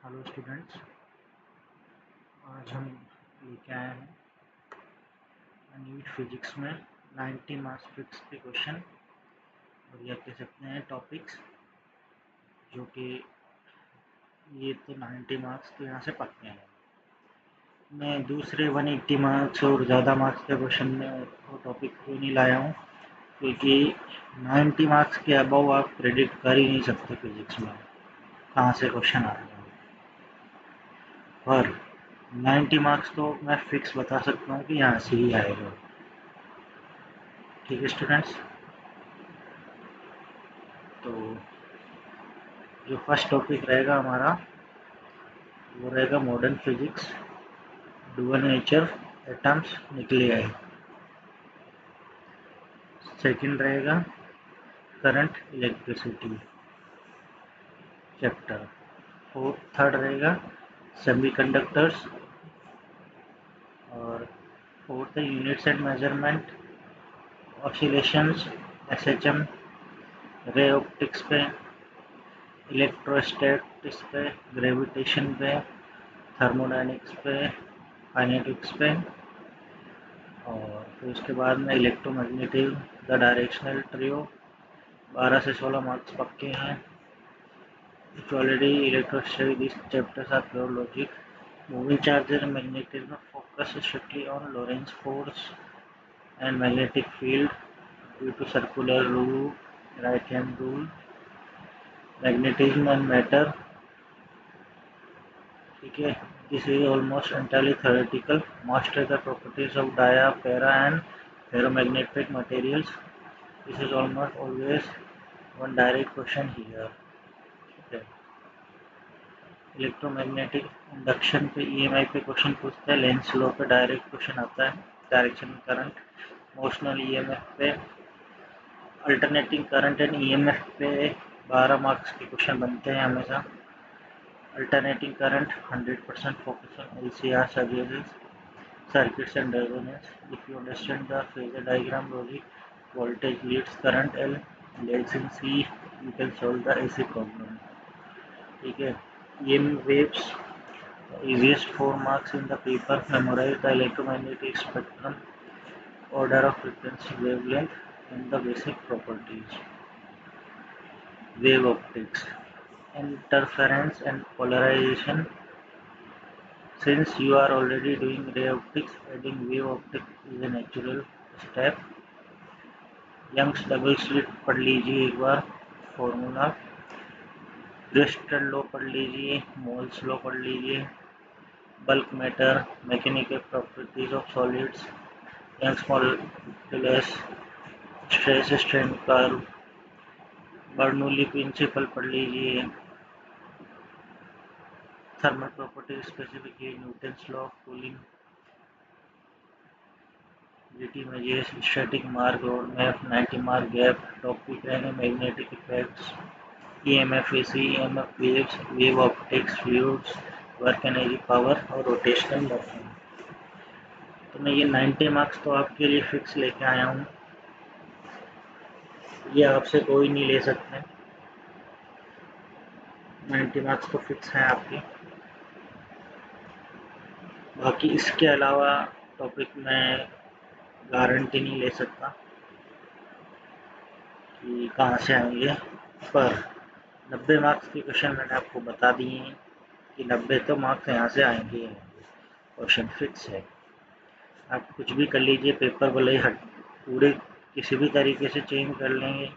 Hello students, आज हम लेके आए हैं नीट फिजिक्स में 90 मार्क्स फिक्स के क्वेश्चन और यह कह सकते हैं टॉपिक्स जो कि ये तो 90 मार्क्स तो यहाँ से पक्के हैं। मैं दूसरे 180 मार्क्स और ज़्यादा मार्क्स के क्वेश्चन में वो टॉपिक क्यों नहीं लाया हूँ, क्योंकि 90 मार्क्स के अबव आप प्रेडिक्ट कर ही नहीं सकते फिजिक्स में कहाँ से क्वेश्चन आएगा। पर 90 मार्क्स तो मैं फिक्स बता सकता हूँ कि यहाँ से ही आएगा। ठीक है स्टूडेंट्स, तो जो फर्स्ट टॉपिक रहेगा हमारा वो रहेगा modern physics, dual nature, atoms, nuclei. Second रहेगा करंट इलेक्ट्रिसिटी चैप्टर। थर्ड रहेगा सेमीकंडक्टर्स और फोर्थ है units and measurement, oscillations, SHM, ray optics पे, इलेक्ट्रोस्टैटिक्स पे, ग्रेविटेशन पे, थर्मोडायनेमिक्स पे, काइनेटिक्स पे। और फिर उसके बाद में इलेक्ट्रोमैग्नेटिज्म, द डायरेक्शनल ट्रियो। 12 से 16 मार्क्स पक्के हैं। Already electrostatic, these chapters are pure logic. Moving charges and magnetism focus strictly on Lorentz force and magnetic field due to circular rule, right hand rule. Magnetism and matter, ठीक है, this is almost entirely theoretical. Master the properties of dia, para and ferromagnetic materials. This is almost always one direct question here. ठीक है, electromagnetic induction पे EMI पे question पूछता है, Lenz law पे direct question आता है, डायरेक्शन करंट, मोशनल ईएमएफ पे, अल्टरनेटिंग करंट एंड ईएमएफ पे 12 मार्क्स के क्वेश्चन बनते हैं हमेशा। Alternating current 100% focus on LCR circuits, circuits and resonance. If you understand the phasor diagram logic, voltage leads current L, leads in C, you can solve the AC problem. ठीक है, EM waves, easiest 4 marks in the paper. Memorize the electromagnetic spectrum, order of frequency, wavelength, and the basic properties. Wave optics, interference and polarization. Since you are already doing ray optics, adding wave optics is a natural step. Young's double slit पढ़ लीजिए एक बार, formula, Bristol law पढ़ लीजिए, moles law पढ़ लीजिए, bulk matter, mechanical properties of solids, Young's modulus, stress strain curve, Bernoulli principle पढ़ लीजिए, thermal properties specific heat, Newton's law of cooling, G T images, static mark, road map, 90 mark gap, topic रहेंगे magnetic effects, EMF, AC, EMF waves, wave optics, fluids, work energy, power और rotational motion। तो मैं ये 90 marks तो आपके लिए fix लेके आया हूँ, ये आपसे कोई नहीं ले सकते। 90 मार्क्स तो फिक्स हैं आपके। बाकी इसके अलावा टॉपिक में गारंटी नहीं ले सकता कि कहाँ से आएंगे, पर 90 मार्क्स के क्वेश्चन मैंने आपको बता दिए हैं कि 90 तो मार्क्स यहाँ से आएंगे, क्वेश्चन फिक्स है। आप कुछ भी कर लीजिए, पेपर भले ही पूरे किसी भी तरीके से चेंज कर लेंगे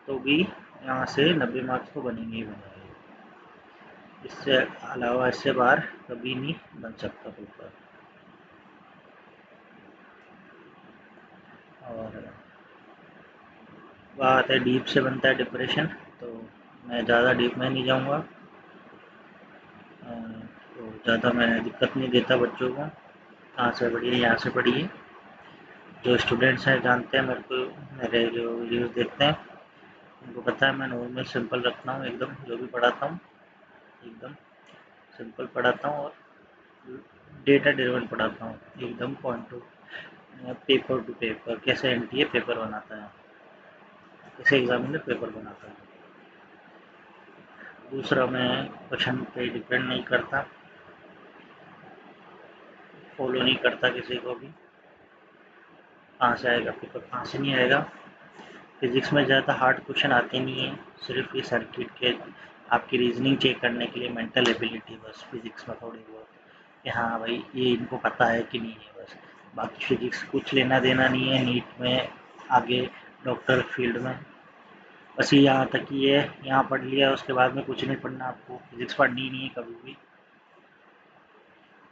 तो भी यहाँ से 90 मार्क्स तो बनेंगे ही बनेंगे। इससे अलावा इससे बाहर कभी नहीं बन सकता पेपर। और बात है डीप से बनता है डिप्रेशन, तो मैं ज़्यादा डीप में नहीं जाऊँगा, तो ज़्यादा मैं दिक्कत नहीं देता बच्चों को। कहाँ से पढ़िए, यहाँ से पढ़िए। जो स्टूडेंट्स हैं जानते हैं, मेरे को मेरे जो वीडियोस देखते हैं उनको पता है मैं नॉर्मल सिंपल रखता हूँ, एकदम जो भी पढ़ाता हूँ एकदम सिंपल पढ़ाता हूँ और डेटा ड्रिवन पढ़ाता हूँ, एकदम point two paper two paper, कैसे एनटीए पेपर बनाता है, कैसे एग्जामिनर पेपर बनाता है। दूसरा मैं क्वेश्चन पे डिपेंड नहीं करता, फॉलो नहीं करता किसी को भी, कहाँ से आएगा पेपर कहाँ से नहीं आएगा। फिजिक्स में ज़्यादा हार्ड क्वेश्चन आते नहीं हैं, सिर्फ ये सर्किट के आपकी रीजनिंग चेक करने के लिए, मेंटल एबिलिटी बस फिजिक्स में थोड़ी बहुत, कि हाँ भाई ये इनको पता है कि नहीं है बस। बाकी फिजिक्स कुछ लेना देना नहीं है नीट में, आगे डॉक्टर फील्ड में। बस ये यहाँ तक ही है, यहाँ पढ़ लिया उसके बाद में कुछ नहीं पढ़ना, आपको फिजिक्स पढ़नी ही नहीं है कभी भी।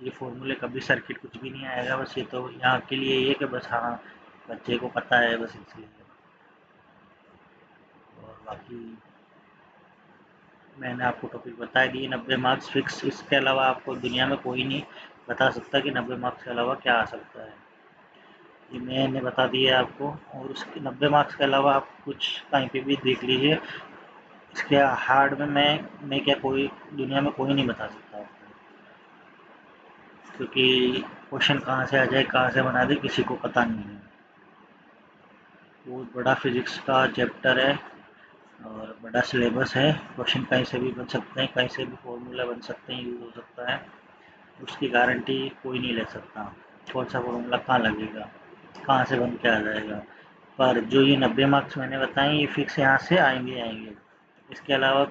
ये फॉर्मूले कभी सर्किट कुछ भी नहीं आएगा, बस ये तो यहाँ के लिए ये कि बस हाँ बच्चे को पता है बस इसलिए। और बाकी मैंने आपको टॉपिक बता दिए, 90 मार्क्स फिक्स, इसके अलावा आपको दुनिया में कोई नहीं बता सकता कि 90 मार्क्स के अलावा क्या आ सकता है, ये मैंने बता दिया आपको। और उसके 90 मार्क्स के अलावा आप कुछ कहीं पे भी देख लीजिए, इसके हार्ड में मैं क्या कोई दुनिया में कोई नहीं बता सकता आपको, क्योंकि क्वेश्चन कहाँ से आ जाए कहाँ से बना दे किसी को पता नहीं है। बहुत बड़ा फिजिक्स का चैप्टर है और बड़ा सिलेबस है, क्वेश्चन कहीं से भी बन सकते हैं, कहीं से भी फॉर्मूला बन सकते हैं, यूज़ हो सकता है, उसकी गारंटी कोई नहीं ले सकता कौन सा फॉर्मूला कहाँ लगेगा, कहाँ से बन के आ जाएगा। पर जो ये 90 मार्क्स मैंने बताए ये फिक्स यहाँ से आएंगे आएंगे, इसके अलावा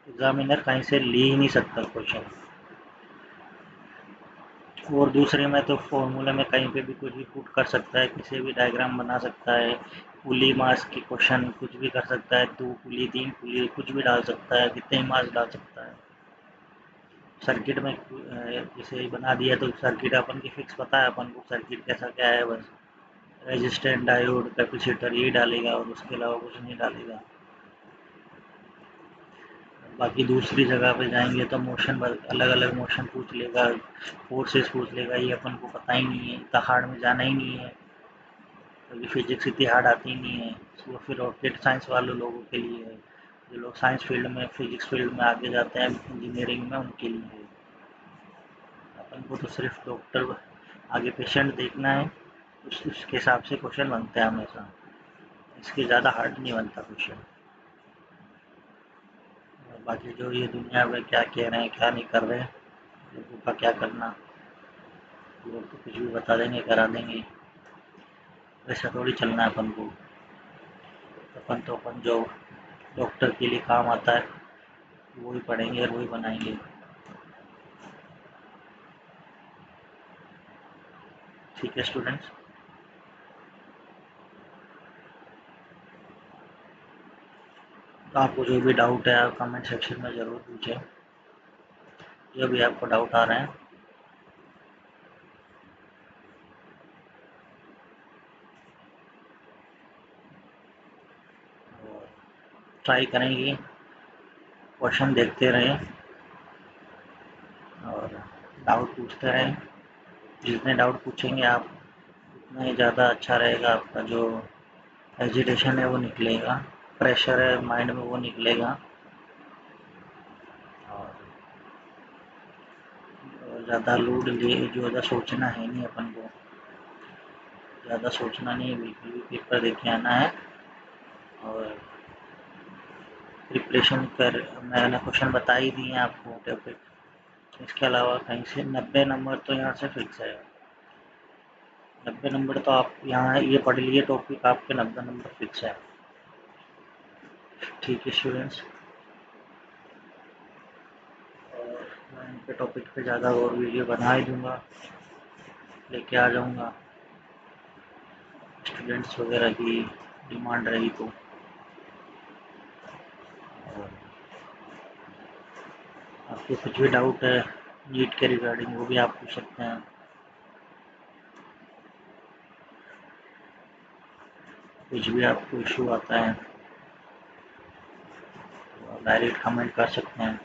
एग्जामिनर कहीं से ले ही नहीं सकता क्वेश्चन। और दूसरे में तो फॉर्मूले में कहीं पे भी कुछ भी पुट कर सकता है, किसी भी डायग्राम बना सकता है, पुली मास की क्वेश्चन कुछ भी कर सकता है, 2 पुली 3 पुली कुछ भी डाल सकता है, कितने ही मास डाल सकता है। सर्किट में जैसे बना दिया तो सर्किट अपन की फिक्स पता है अपन को सर्किट कैसा क्या है, बस रेजिस्टेंट डायोड कैपेसिटर यही डालेगा और उसके अलावा कुछ नहीं डालेगा। बाकी दूसरी जगह पे जाएंगे तो मोशन अलग अलग मोशन पूछ लेगा, फोर्सेस पूछ लेगा, ये अपन को पता ही नहीं है, इतना हार्ड में जाना ही नहीं है, क्योंकि फिजिक्स इतनी हार्ड आती ही नहीं है। वो फिर रॉकेट साइंस वाले लोगों के लिए है, जो लोग साइंस फील्ड में फिजिक्स फील्ड में आगे जाते हैं इंजीनियरिंग में, उनके लिए है। अपन को तो सिर्फ डॉक्टर आगे पेशेंट देखना है, उसके हिसाब से क्वेश्चन बनते हैं हमेशा, इसके ज़्यादा हार्ड नहीं बनता क्वेश्चन। बाकी जो ये दुनिया में क्या कह रहे हैं क्या नहीं कर रहे हैं, लोगों का क्या करना, लोग तो कुछ भी बता देंगे करा देंगे, वैसा थोड़ी चलना है अपन को। अपन तो अपन जो डॉक्टर के लिए काम आता है वही पढ़ेंगे और वही बनाएंगे। ठीक है स्टूडेंट्स, तो आपको जो भी डाउट है आप कमेंट सेक्शन में ज़रूर पूछें, जो भी आपको डाउट आ रहे हैं। और ट्राई करेंगे, क्वेश्चन देखते रहें और डाउट पूछते रहें, जितने डाउट पूछेंगे आप उतना ही ज़्यादा अच्छा रहेगा, आपका जो एजिटेशन है वो निकलेगा, प्रेशर है माइंड में वो निकलेगा। और ज़्यादा लोड ले जो ज़्यादा सोचना है नहीं अपन को, ज़्यादा सोचना नहीं है बिल्कुल भी, पेपर देख के आना है और प्रिपरेशन कर, मैंने क्वेश्चन बता ही दिए हैं आपको टॉपिक, इसके अलावा कहीं से 90 नंबर तो यहाँ से फिक्स है, 90 नंबर तो आप यहाँ ये पढ़ लिए टॉपिक, आपके 90 नंबर फिक्स है। ठीक है स्टूडेंट्स, और मैं इनके टॉपिक पे ज़्यादा और वीडियो बना ही दूँगा, लेके आ जाऊँगा, स्टूडेंट्स वगैरह की डिमांड रही तो। और आपको कुछ भी डाउट है नीट के रिगार्डिंग वो भी आप पूछ सकते हैं, कुछ भी आपको इशू आता है तो आप डायरेक्ट कमेंट कर सकते हैं।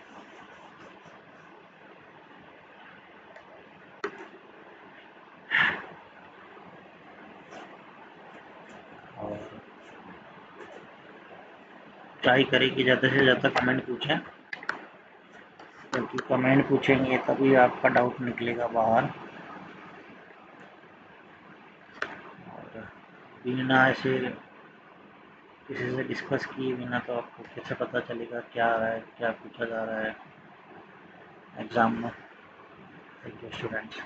और ट्राई करें कि ज़्यादा से ज़्यादा कमेंट पूछें, क्योंकि कमेंट पूछेंगे तभी आपका डाउट निकलेगा बाहर, और बिना ऐसे किसी से डिस्कस किए बिना तो आपको कैसे पता चलेगा क्या आ रहा है, क्या पूछा जा रहा है एग्ज़ाम में। Thank you students.